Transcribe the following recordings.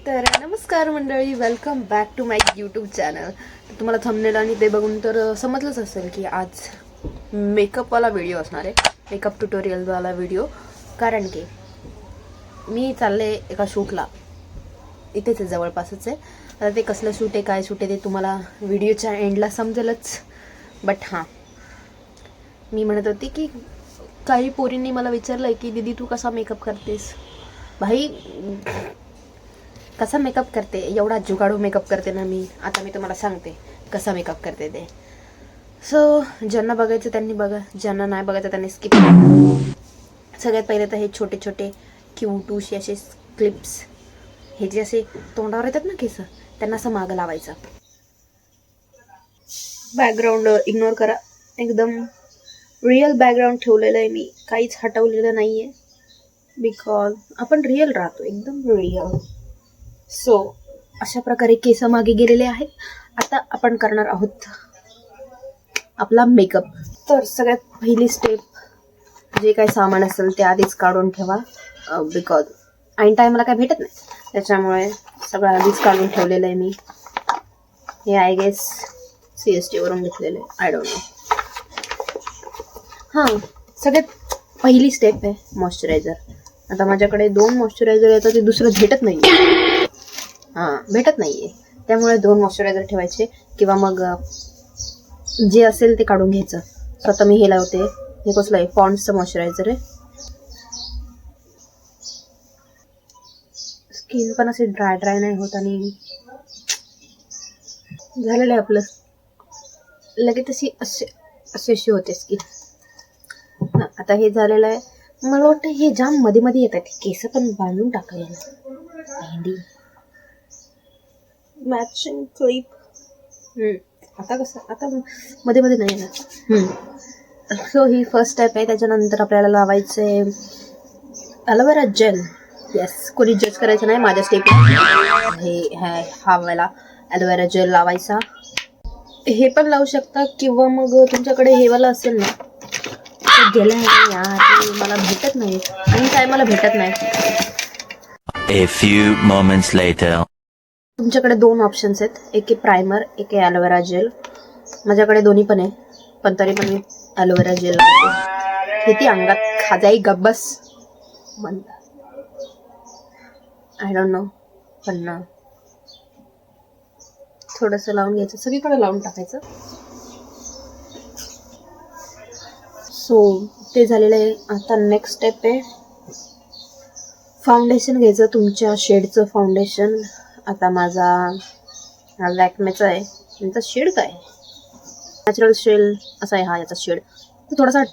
तर नमस्कार मंडळी, welcome back to my YouTube channel. तुम्हाला थंबनेल आणि ते बघून तर समजलंच असेल की आज मेकअपवाला व्हिडिओ असणार आहे, मेकअप ट्युटोरियलवाला व्हिडिओ. कारण की मी चालले एका शूटला, इथेच आहे, जवळपासच आहे. आता ते कसलं शूट आहे, काय शूट आहे, ते तुम्हाला व्हिडिओच्या एंडला समजेलच. बट हां, मी म्हणत होती की काही पोरींनी मला विचारलं आहे की दीदी तू कसा मेकअप करतेस. भाई, कसा मेकअप करते, एवढा जुगाडू मेकअप करते ना मी. आता मी तुम्हाला सांगते कसा मेकअप करते ते. सो ज्यांना बघायचं त्यांनी बघा, ज्यांना नाही बघायचं त्यांनी स्किप करा. सगळ्यात पहिले तर हे छोटे छोटे क्यूटूशी असे क्लिप्स, हे जे असे तोंडावर येतात ना केस, त्यांना असं मागं लावायचं. बॅकग्राऊंड इग्नोर करा, एकदम रिअल बॅकग्राऊंड ठेवलेलं आहे मी, काहीच हटवलेलं नाही आहे. बिकॉज आपण रिअल राहतो, एकदम रिअल. सो अशा प्रकारे केस मागे गेलेले आहेत. आता आपण करणार आहोत आपला मेकअप. तर सगळ्यात पहिली स्टेप, जे काही सामान असेल ते आधीच काढून ठेवा. बिकॉज ऐन टायमाला काय भेटत नाही, त्याच्यामुळे सगळं आधीच काढून ठेवलेलं आहे मी. हे आय गेस CST वरून घेतलेलं आहे, आय डोंट नो. हां, सगळ्यात पहिली स्टेप आहे मॉइश्चरायझर. आता माझ्याकडे 2 मॉइश्चरायझर येतात, ते दुसरं भेटत नाही. भेटत नाहीये, त्यामुळे 2 मॉइश्चरायझर ठेवायचे, किंवा मग जे असेल ते काढून घ्यायचं. स्वतः मी हे लावते. हे कसलं आहे, पॉन्ड्सचं मॉइश्चरायझर आहे. स्किन पण असे ड्राय नाही होत आणि झालेलं आहे आपलं. लगेच अशी होते स्किन. आता हे झालेलं आहे. मला वाटतं हे जाम मध्ये मध्ये येतात, केस पण बांधून टाकायला. भेंडी मॅचिंग क्लिप. आता कसं, आता मध्ये मध्ये नाही ना. सो ही फर्स्ट स्टेप आहे. त्याच्यानंतर आपल्याला लावायचं आहे ॲलोवेरा जेल. येस, कोणी जज करायचं नाही माझ्या स्टेपला. हा वाला ॲलोवेरा जेल लावायचा. हे पण लावू शकता, किंवा मग तुमच्याकडे हे वाला असेल ना, गेलं आहे यार, मला भेटत नाही आणि काय मला भेटत नाही. A few moments later. तुमच्याकडे 2 ऑप्शन्स आहेत, एक आहे प्रायमर, एक आहे ॲलोवेरा जेल. माझ्याकडे दोन्ही पण आहे, पण तरी पण मी ॲलोवेरा जेल लावते. किती अंगात खाजाई गब्बस म्हणतात, आय डोंट नो. पण ना, थोडंसं लावून घ्यायचं, सगळीकडे लावून टाकायचं. सो ते झालेलं आहे. आता नेक्स्ट स्टेप आहे फाउंडेशन घ्यायचं, तुमच्या शेडचं फाउंडेशन. आता माझा हा लॅक्मेचा आहे. यांचा शेड काय, नॅचरल शेल असा आहे हा याचा शेड. तो थोडासा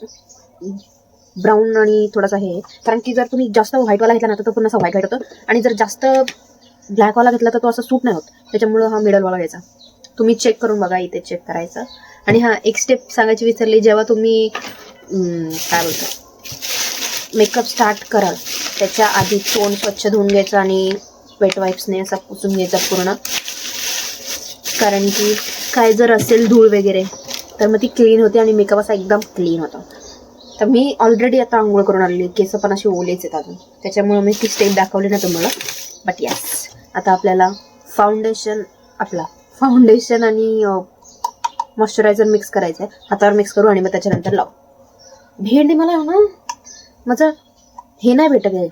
ब्राऊन आणि थोडासा हे, कारण की जर तुम्ही जास्त व्हाईटवाला घेतला ना तर तो पण असा व्हाईट होतं, आणि जर जास्त ब्लॅकवाला घेतला तर तो असं सूट नाही होत. त्याच्यामुळं हा मिडलवाला घ्यायचा. तुम्ही चेक करून बघा, इथे चेक करायचं. आणि हां, एक स्टेप सांगायची विसरली, जेव्हा तुम्ही काय बोलतो मेकअप स्टार्ट कराल त्याच्या आधी तोंड स्वच्छ धुवून घ्यायचं आणि वेट वाईप्सने असा पुसून घ्यायचा पूर्ण. कारण की काय जर असेल धूळ वगैरे तर मग ती क्लीन होते आणि मेकअप असा एकदम क्लीन होतो. तर मी ऑलरेडी आता आंघोळ करून आलेली, केस पण असे ओलेच आहेत अजून, त्याच्यामुळे मी ती स्टेप दाखवली ना तुम्हाला. बट यस, आता आपल्याला फाउंडेशन आणि मॉइश्चरायझर मिक्स करायचं आहे. हातावर मिक्स करू आणि मग त्याच्यानंतर लावू. भेंडी मला ना माझं हे नाही भेटत आहे,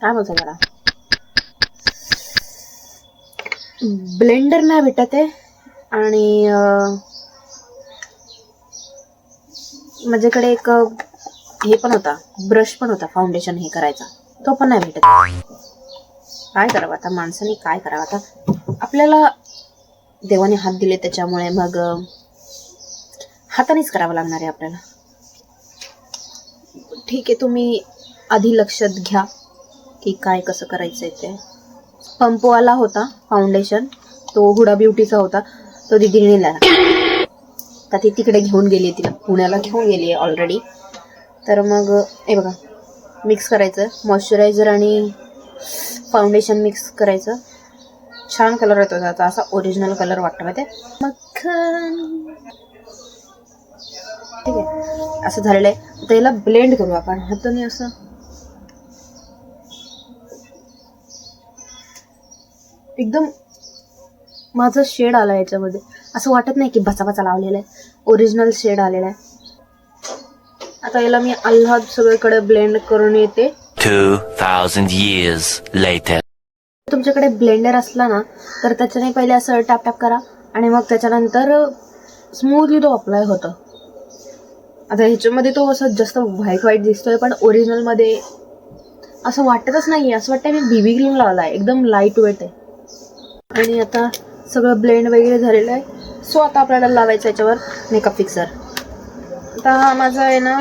काय बोलतं मला, ब्लेंडर नाही भेटत आहे. आणि माझ्याकडे एक हे पण होता, ब्रश पण होता फाउंडेशन हे करायचा, तो पण नाही भेटत. काय करावं आता, माणसाने काय करावं आता. आपल्याला देवाने हात दिले, त्याच्यामुळे मग हातानेच करावं लागणार आहे आपल्याला. ठीक आहे, तुम्ही आधी लक्षात घ्या की काय कसं करायचं आहे ते. पंपवाला होता फाउंडेशन, तो हुडा ब्युटीचा होता, तो दीदीने नेला. तर ती तिकडे घेऊन गेली, तिला पुण्याला घेऊन गेली आहे ऑलरेडी. तर मग हे बघा, मिक्स करायचं मॉइश्चरायझर आणि फाउंडेशन मिक्स करायचं. छान कलर येतो त्याचा, असा ओरिजिनल कलर वाटतं माहिती आहे, मक्खन. ठीक आहे, असं झालेलं आहे. तर याला ब्लेंड करू आपण हाताने असं. एकदम माझा शेड आला याच्यामध्ये. असं वाटत नाही की बचा बचा लावलेला आहे, ओरिजिनल शेड आलेला आहे. आता याला मी आल्हाद सगळीकडे ब्लेंड करून येते. 2000 years later. तुमच्याकडे ब्लेंडर असला ना तर त्याच्याने पहिले असं टॅप टॅप करा आणि मग त्याच्यानंतर स्मूथली तो अप्लाय होतो. आता ह्याच्यामध्ये तो असं जास्त व्हाईट व्हाईट दिसतोय, पण ओरिजिनलमध्ये असं वाटतच नाही. असं वाटतं मी बीबी क्रीम लावला आहे. एकदम लाईट वेट आहे. आणि आता सगळं ब्लेंड वगैरे झालेलं आहे. सो आता आपल्याला लावायचं याच्यावर मेकअप फिक्सर. आता हा माझा आहे ना,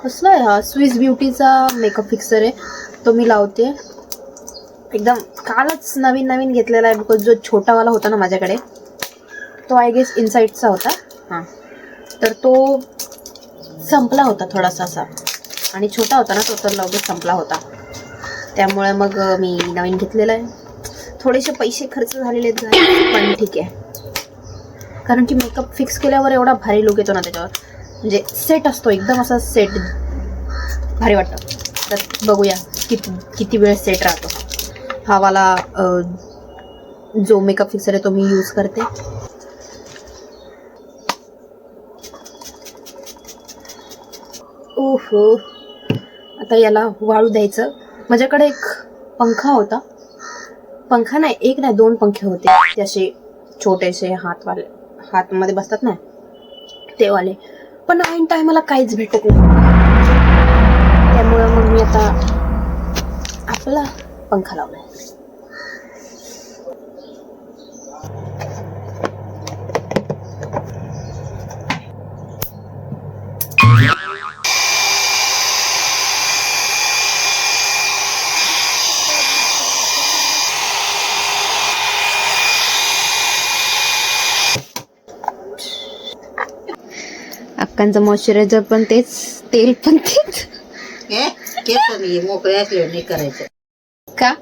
कसला आहे हा, स्विस ब्युटीचा मेकअप फिक्सर आहे. तो मी लावते. एकदम कालच नवीन घेतलेला आहे. बिकॉज जो छोटावाला होता ना माझ्याकडे, तो आय गेस इनसाईडचा होता. हां, तर तो संपला होता थोडासा असा, आणि छोटा होता ना तो, तर लगेच संपला होता. त्यामुळे मग मी नवीन घेतलेला आहे. थोडेसे पैसे खर्च झालेले आहेत, पण ठीक आहे. कारण की मेकअप फिक्स केल्यावर एवढा भारी लुक येतो ना त्याच्यावर, म्हणजे सेट असतो एकदम असा सेट, भारी वाटतं. तर बघूया किती वेळ सेट राहतो हा वाला जो मेकअप फिक्सर आहे तो मी यूज करते. ओहो, आता याला वाळू द्यायचं. माझ्याकडे एक पंखा होता, पंखा नाही, एक नाही 2 पंखे होते, ते असे छोटेसे हातमध्ये बसतात ना ते वाले. पण ऐन टायमाला काहीच भेटत नाही. त्यामुळं मग मी आता आपला पंखा लावलाय. अक्कांचं मॉइश्चरायझर पण तेच, तेल पण तेच. केस मोकळे असले नाही करायचं का?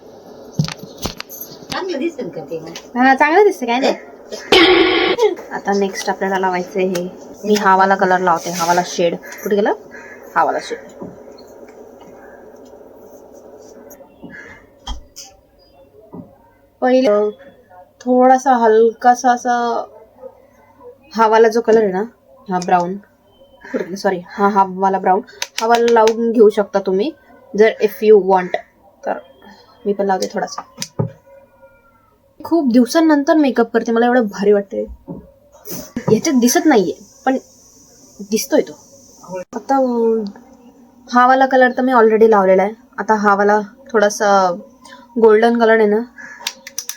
चांगलं दिसेल का ते? हा, चांगलं दिसतं, काय नाही. आता नेक्स्ट आपल्याला लावायचं हे, मी हावाला कलर लावते. हावाला शेड कुठे गेला? हावाला शेड. पहिले थोडासा हलकासा असा हावाला जो कलर आहे ना, हा ब्राऊन, सॉरी हा वाला ब्राऊन, हा वाला लावून घेऊ शकता तुम्ही जर इफ यू वॉन्ट. तर मी पण लावते थोडासा. खूप दिवसांनंतर मेकअप करते, मला एवढं भारी वाटते. ह्याच्यात दिसत नाहीये पण दिसतोय तो. आता हा वाला कलर तर मी ऑलरेडी लावलेला आहे. आता हा वाला थोडासा गोल्डन कलर आहे ना,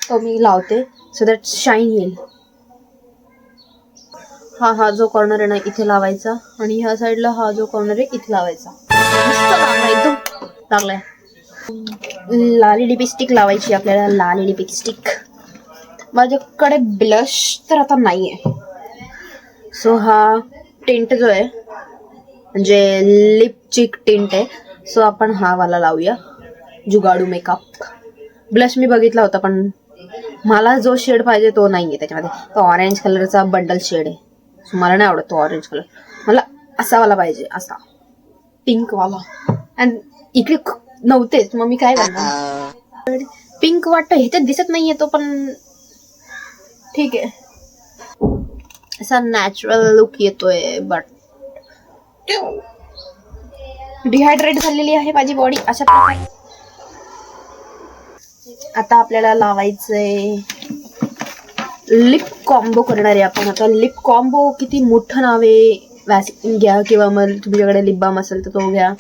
तो मी लावते सो दॅट शाईन येईल. हा जो कॉर्नर आहे ना इथे लावायचा, आणि ह्या साईडला हा जो कॉर्नर आहे इथे लावायचा. मस्त लागलाय, एकदम लागलाय. लाली लिपस्टिक लावायची आपल्याला, लाली लिपस्टिक. माझ्याकडे ब्लश तर आता नाहीये, सो हा टिंट जो आहे म्हणजे लिप चिक टिंट आहे, सो आपण हा वाला लावूया, जुगाडू मेकअप. ब्लश मी बघितला होता पण मला जो शेड पाहिजे तो नाहीये त्याच्यामध्ये. तो ऑरेंज कलरचा बंडल शेड आहे, सो मला नाही आवडत तो ऑरेंज कलर. मला असा वाला पाहिजे, असा पिंक वाला. आणि इकडे नव्हतेच, मग मी काय करणार. पिंक वाटतं, ह्याच्यात दिसत नाहीये तो, पण ठीक आहे. असा नॅचरल लुक येतोय. बट डिहायड्रेट झालेली आहे माझी बॉडी अशा प्रकारे. आता आपल्याला लावायचंय लिप कॉम्बो करणार आहे आपण. आता लिप कॉम्बो किती मोठं नाव आहे. वॅसलिन घ्या किंवा मग तुमच्याकडे लिप बाम असेल तर तो घ्या.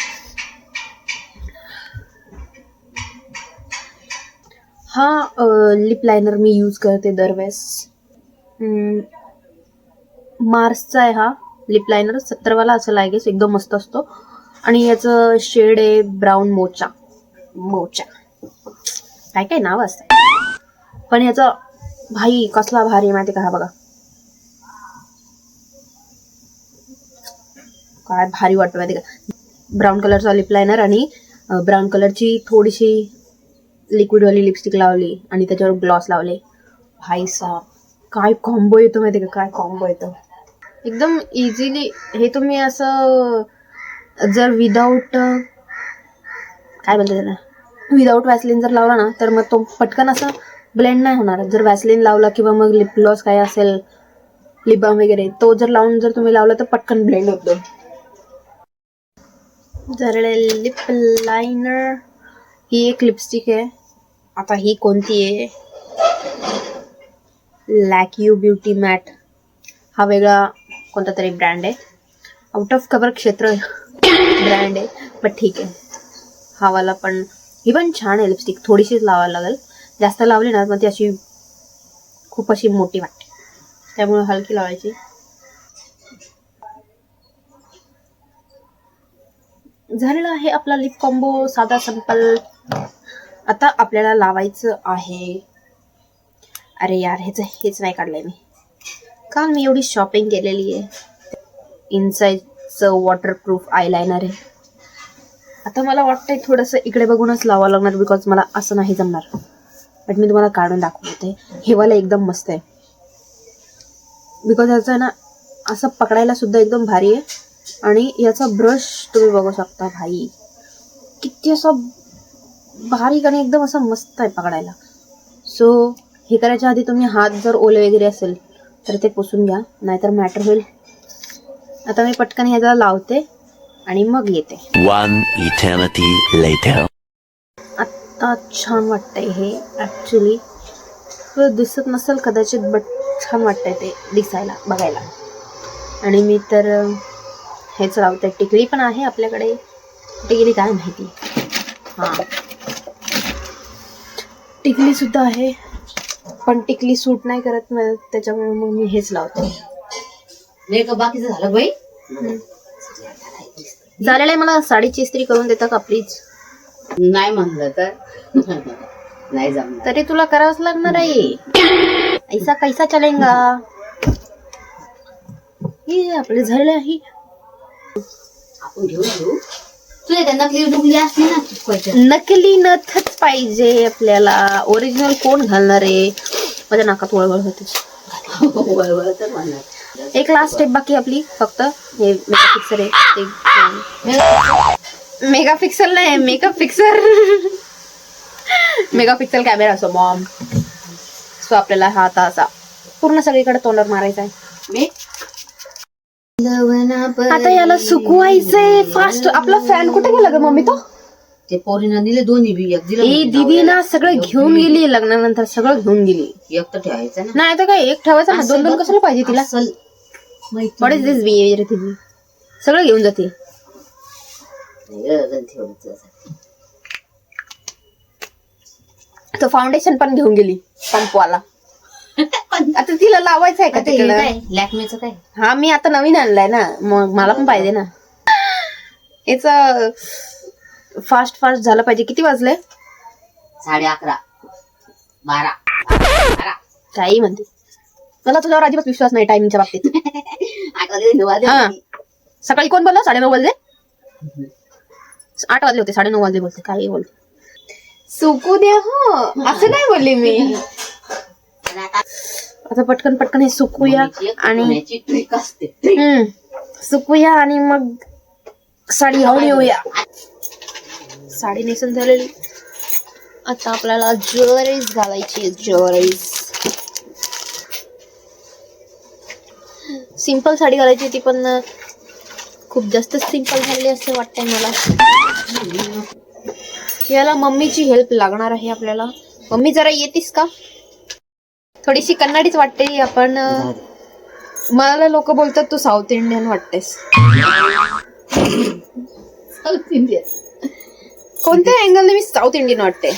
हा लिप लायनर मी यूज करते दरवेळेस. मार्सचा आहे हा लिप लायनर, 70 वाला असेल आय गेस. एकदम मस्त असतो. आणि याचं शेड आहे ब्राऊन मोचा. काय नाव असतं, पण याचा भाई कसला भारी माहिती का. हा बघा काय भारी वाटतं माहिती का. ब्राऊन कलरचा लिप लायनर आणि ब्राऊन कलरची थोडीशी लिक्विडवाली लिपस्टिक लावली आणि त्याच्यावर ग्लॉस लावले. भाई साहब काय कॉम्बो येतो माहिती का, काय कॉम्बो येतो एकदम इझिली. हे तुम्ही असं जर विदाऊट काय बोलते त्याला, विदाऊट वॅसलिन जर लावला ना तर मग तो पटकन असं ब्लेंड नाही होणार. जर वॅसलिन लावला किंवा मग लिप ग्लॉस काय असेल, लिप बाम वगैरे, तो जर लावून जर तुम्ही लावला तर पटकन ब्लेंड होतो. जरळे लिप लायनर, ही एक लिपस्टिक आहे. आता ही कोणती आहे? लॅक्यू ब्युटी मॅट, हा वेगळा कोणता तरी ब्रँड आहे. आउट ऑफ कव्हर क्षेत्र ब्रँड आहे, पण ठीक आहे. हा वाला पण, ही पण छान आहे लिपस्टिक. थोडीशीच लावायला लागेल, जास्त लावली ना मग ती अशी खूप अशी मोठी वाटते, त्यामुळे हलकी लावायची. झालेला आहे आपला लिप कॉम्बो, साधा सिंपल. आता आपल्याला लावायचं आहे, अरे यार हेच नाही काढलंय मी, काल मी एवढी शॉपिंग केलेली आहे. इनसाइडचं वॉटरप्रूफ आयलायनर आहे. आता मला वाटतंय थोडंसं इकडे बघूनच लावावं लागणार, बिकॉज मला असं नाही जमणार. बट मी तुम्हाला काढून दाखवते. हे वाला एकदम मस्त आहे, बिकॉज ह्याचं आहे ना असं पकडायला सुद्धा एकदम भारी आहे. आणि याचा ब्रश तुम्ही बघू शकता, भाई किती असं बारीक आणि एकदम असं मस्त आहे पकडायला. सो हे करायच्या आधी तुम्ही हात जर ओले वगैरे असेल तर ते पुसून घ्या, नाहीतर मॅटर होईल. आता मी पटकन ह्याला लावते आणि मग येते. One eternity later. आत्ता छान वाटतंय हे ॲक्च्युली. दिसत नसेल कदाचित, बट छान वाटतंय ते दिसायला, बघायला. आणि मी तर हेच लावते. टिकली पण आहे आपल्याकडे, टिकली काय माहिती. हां, टिकली सुद्धा आहे, पण टिकली सूट नाही करत ना, त्याच्यामुळे मग मी हेच लावते. मेकअप बाकीचं झालं बाई. झालेलं आहे. मला साडीची इस्त्री करून देता का प्लीज? नाही म्हणलं तर नाही जमणार. तरी तुला करावंच लागणार आहे. ऐसा कैसा चलेगा. हे आपले झालेलं आहे. आपण घेऊ तुला त्यांना डुबली असली ना चुकवायच्या. नकली नथच पाहिजे आपल्याला, ओरिजिनल कोण घालणार आहे. माझ्या नाकात वळवळ होते. वळवळ तर म्हणणार. एक लास्ट स्टेप बाकी आपली, फक्त हे मेकअप फिक्सर आहे ते. मेगापिक्सल नाही, मेकअप फिक्सर. मेगापिक्सल कॅमेरा असो मॉम. सो आपल्याला हा आता असा पूर्ण सगळीकडे तोंडावर मारायचा आहे. आता याला सुकवायचंय फास्ट. आपला फॅन कुठे गेला ग मम्मी? तो ते पोरीनं दिले दोन्ही बी. एक दिलं ए दीदी ना सगळं घेऊन गेली, लग्नानंतर सगळं घेऊन गेली. एक तर ठेवायचं ना. नाही तर काय एक ठेवायचं ना, दोन दोन कशाला पाहिजे तिला? व्हॉट इज दिस बिहेवियर तिची? सगळं घेऊन जाते. तो फाउंडेशन पण घेऊन गेली पंपवाला. आता तिला लावायचं आहे का तिकडं? लॅक्मेचं काय? हा मी आता नवीन आणलाय ना, मग मला पण पाहिजे ना. याच फास्ट फास्ट झालं पाहिजे. किती वाजले? 11:30 12 काही म्हणते. मला तुझ्यावर अजिबात विश्वास नाही टायमिंगच्या बाबतीत. 8 वाजले 9 वाजले. हा सकाळी कोण बोलला? 9:30 वाजले. 8 वाजले होते, 9:30 वाजले बोलते. काही बोलते. सुकू दे. हो असं नाही बोलली मी. आता पटकन पटकन हे सुकूया आणि सुकूया आणि मग साडी घालून येऊया. साडी नेसून झालेली. आता आपल्याला ज्वेलरीज घालायची. ज्वेलरीज सिंपल साडी घालायची होती, पण खूप जास्त सिंपल झाली असं वाटतंय मला. याला मम्मीची हेल्प लागणार आहे आपल्याला. मम्मी जरा येतीस का? थोडीशी कन्नडीच वाटते आपण. मला लोक बोलतात तू साऊथ इंडियन वाटतेस. साऊथ इंडियन कोणत्या अँगलने मी साऊथ इंडियन वाटते?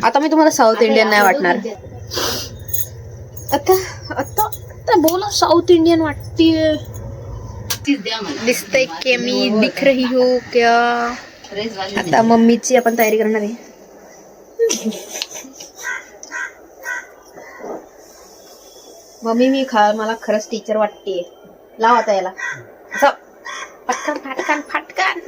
आता मी तुम्हाला साऊथ इंडियन नाही वाटणार. आता आता आता बोला साऊथ इंडियन वाटते. दिसतंय की मी दिख रही हो क्या? आता मम्मीची आपण तयारी करणार आहे. मम्मी मला खरंच टीचर वाटते. लाव आता याला असं पटकन फाटकन फाटकन.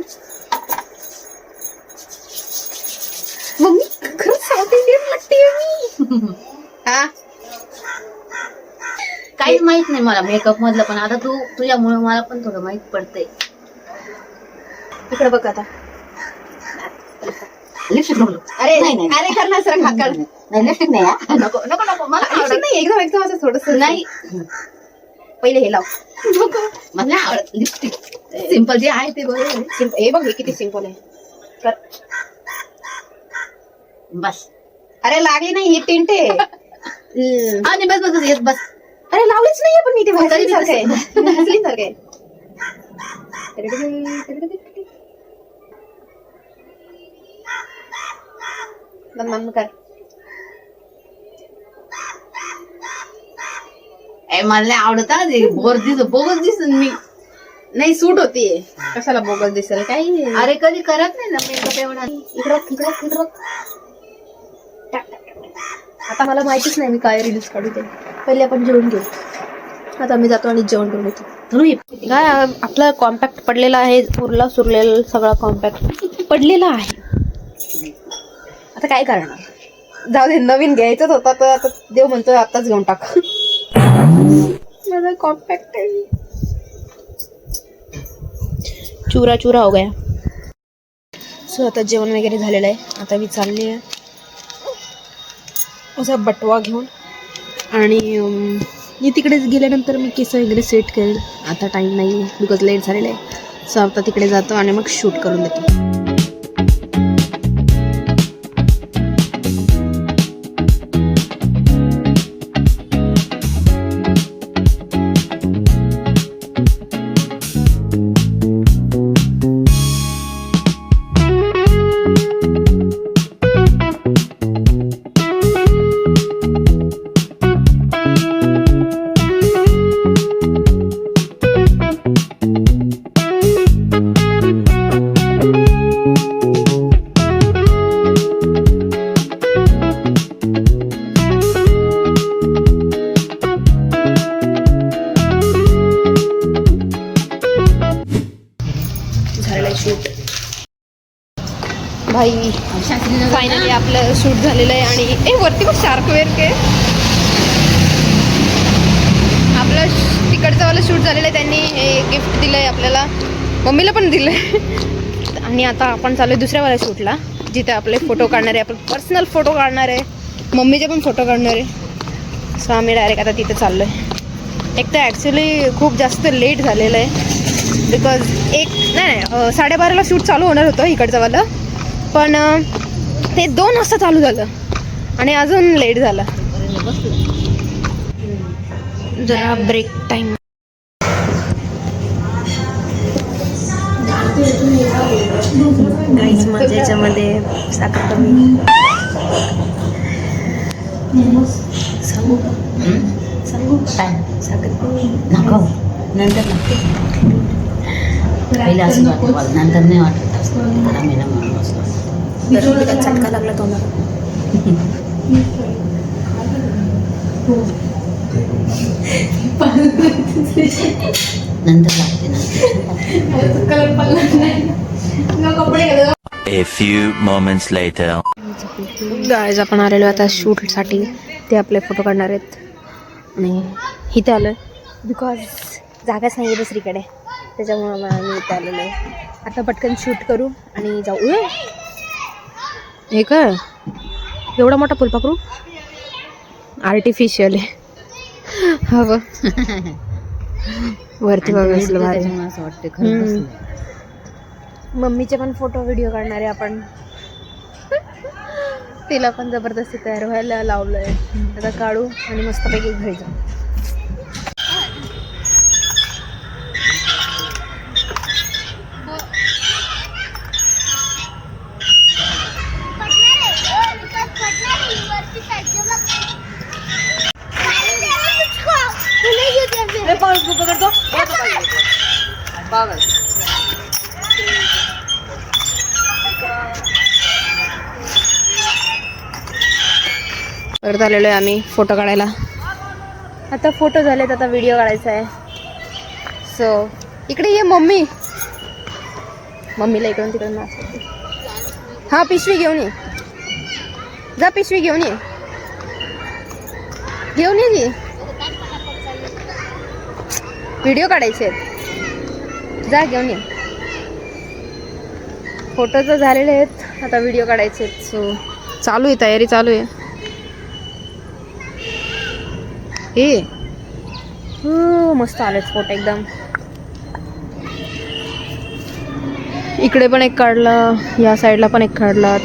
मम्मी खरंच साऊथ इंडियन वाटते मी. हा काहीच माहित नाही मला मेकअप मधलं, पण आता तुझ्यामुळे मला पण थोडं माहित पडतंय. इकडे बघ आता. लिपस्टिक नको. अरे नाही, नाही. अरे कर ना सर खाकड. नाही लिपस्टिक नाही हा. नको नको नको मला आवडत नाही. एकदम एकदम असं थोडस नाही पहिले हे लाव. मला नाही आवडत लिपस्टिक. सिम्पल जे आहे ते बरोबर आहे. हे बघ हे किती सिंपल आहे. कर. बस. अरे लागली नाही हे टिंट आहे. आणि बस बस बस येस बस. अरे लावलीच नाहीये पण मी ते तरी भाजली मी सारखं आहे. तसं- भाजली सारखं आहे. बंद कर. मला नाही आवडत हा ते. बोगस दिसन मी. नाही सूट होतीये. कशाला बोगस दिसेल काही. अरे कधी करत नाही ना मेकअप एवढा. इकडं आता मला माहितीच नाही मी काय रील्स काढू ते. पहिले आपण जेवण घेऊ. आता मी जातो आणि जेवण करून येतो. तुम्ही काय आपला कॉम्पॅक्ट पडलेला आहे. उरला सुरलेला सगळा कॉम्पॅक्ट पडलेला आहे. आता काय करणार. जाऊ दे नवीन घ्यायचंच होता तर आता देव म्हणतोय आताच घेऊन टाक. माझा कॉम्पॅक्ट आहे. चुरा चुरा हो गया. सो आता जेवण वगैरे झालेलं आहे. आता मी चालली आहे असा बटवा घेऊन आणि मी तिकडे गेल्यानंतर मी केस वगैरे सेट करेल. आता टाईम नाही आहे बिकॉज लेट झालेलं आहे. सो आता तिकडे जातो आणि मग शूट करून देतो. शूट भाई फायनली आपलं शूट झालेलं आहे. आणि वरती पण शार्कवेअर के आपलं तिकडचं वाला शूट झालेलं आहे. त्यांनी हे गिफ्ट दिलं आहे आपल्याला. मम्मीला पण दिलं आहे. आणि आता आपण चालू आहे दुसऱ्यावाल्या शूटला जिथे आपले फोटो काढणार आहे. आपण पर्सनल फोटो काढणार आहे. मम्मीचे पण फोटो काढणार आहे. सो आम्ही डायरेक्ट आता तिथे चाललो आहे. एक तर ॲक्च्युली खूप जास्त लेट झालेलं आहे बिकॉज नाही 12:30ला शूट चालू होणार होतं इकडचंवालं. पण ते 2 वाजता चालू झालं आणि अजून लेट झालं. जरा ब्रेक टाईम. काहीच माझ्या याच्यामध्ये साखर कमी. सांगू सांगू काय साखर कमी नको नंतर नक्की. पहिलं असं वाटतं नंतर नाही वाटत असतं. आम्ही ना म्हणून बसलो. बरं चटका लागला तोंडाला. नंतर लागते ना. A few moments later. Guys आपण आलेलो आता शूटसाठी. ते आपले फोटो काढणार आहेत आणि इथे आलो आहे बिकॉज जागाच नाही आहे दुसरीकडे. त्याच्यामुळं आम्ही इथे आलेलो आहे. आता पटकन शूट करू आणि जाऊ. हे काय एवढा मोठा फुलपाखरू आर्टिफिशियल आहे. हवं वरती बघितलं भारी. असं वाटतं खरं. मम्मीचे पण फोटो व्हिडिओ काढणार आहे आपण. तिला पण जबरदस्ती तयार व्हायला लावलंय. आता काढू आणि मस्तपैकी घरी जाऊ. परत आलेलो आहे आम्ही फोटो काढायला. आता फोटो झालेत. आता व्हिडिओ काढायचा आहे. सो इकडे ये मम्मी. मम्मीला इकडून तिकडून नाचते. हां पिशवी घेऊन ये. जा पिशवी घेऊन ये. घेऊन ये जी. व्हिडिओ काढायचे आहेत. जा घेऊन ये. फोटो तर झालेले आहेत. आता व्हिडिओ काढायचे सो चालू आहे, तयारी चालू आहे. मस्त आले फोटो एकदम. इकडे पण एक काढला, या साईडला पण एक काढला.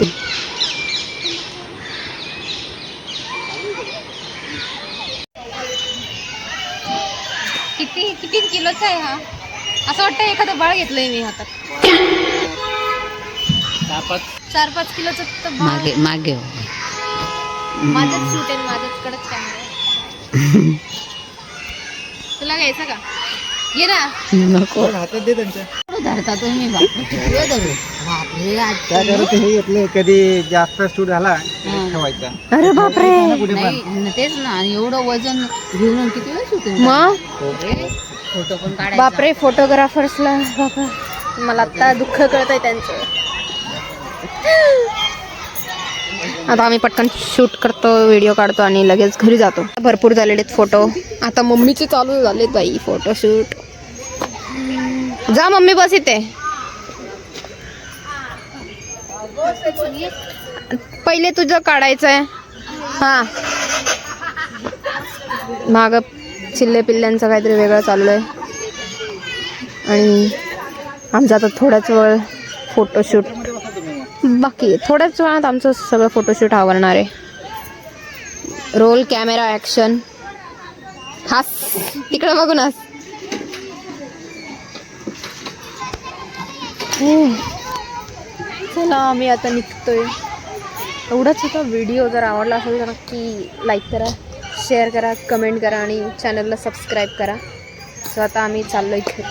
किती किलोचा आहे हा? असं वाटतं एखादं बाळ घेतलंय मी हातात. 4-5 किलोचं तर बाळ. मागे मागे माझंच शूट आहे, माझ्याकडेच कॅमेरा. तुला घ्यायचं का? घे ना. नको हातात दे त्यांच्या. धरता तुम्ही. बापरे हे घेतले कधी जास्त स्टूड झाला ठेवायचा. अरे बापरे. नाही तेच ना. आणि एवढं वजन घेऊन किती वेळ शूटिंग मग फोटो पण काढायचा. बापरे, फोटोग्राफर्सला बापा, मला आता दुःख कळत आहे त्यांचं. आता आम्ही पटकन शूट करतो, व्हिडिओ काढतो आणि लगेच घरी जातो. भरपूर झालेले फोटो. आता मम्मीचे चालू झाले बाई फोटोशूट. जा मम्मी, बस इथे. पहिले तुझं काढायचं आहे. हा, माग चिल्ले पिल्ल्यांचं काहीतरी वेगळं चालू आहे. आणि आमचा आता थोड्याच वेळ फोटोशूट बाकी आहे. थोड्याच वेळात आमचं सगळं फोटोशूट आवरणार आहे. Roll camera action. हास, तिकडे बघून हास. चला आम्ही आता निघतोय. एवढाच होता व्हिडिओ. जर आवडला असेल तर नक्की लाईक करा, शेअर करा, कमेंट करा आणि चॅनलला सबस्क्राईब करा. सो आता आम्ही चाललो इथे.